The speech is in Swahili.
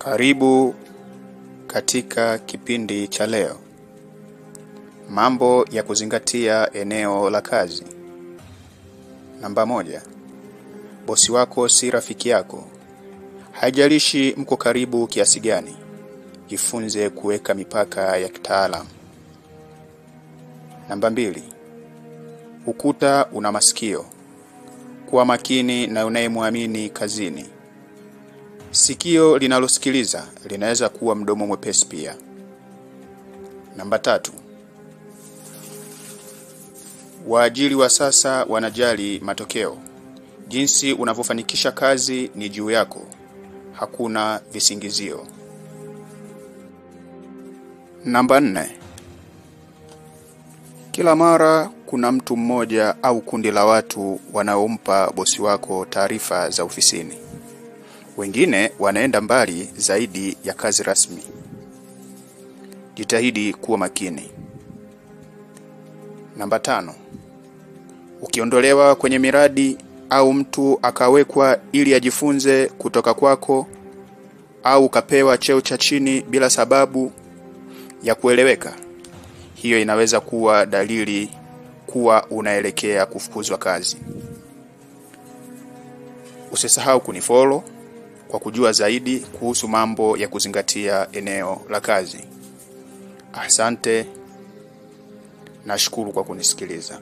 Karibu katika kipindi cha leo. Mambo ya kuzingatia eneo la kazi. Namba 1. Bosi wako si rafiki yako. Haijalishi mko karibu kiasi gani. Jifunze kuweka mipaka ya kitaalamu. Namba 2. Ukuta una masikio. Kuwa makini na unayemwamini kazini. Sikio linalosikiliza linaweza kuwa mdomo mwepesi pia. Namba 3. Waajiri wa sasa wanajali matokeo. Jinsi unavyofanikisha kazi ni juu yako. Hakuna visingizio. Namba 4. Kila mara kuna mtu mmoja au kundi la watu wanaompa bosi wako taarifa za ofisini. Wengine wanaenda mbali zaidi ya kazi rasmi. Jitahidi kuwa makini. Namba 5. Ukiondolewa kwenye miradi au mtu akawekwa ili ajifunze kutoka kwako au kapewa cheo cha chini bila sababu ya kueleweka, hiyo inaweza kuwa dalili kuwa unaelekea kufukuzwa kazi. Usisahau kunifollow kwa kujua zaidi kuhusu mambo ya kuzingatia eneo la kazi. Asante. Nashukuru kwa kunisikiliza.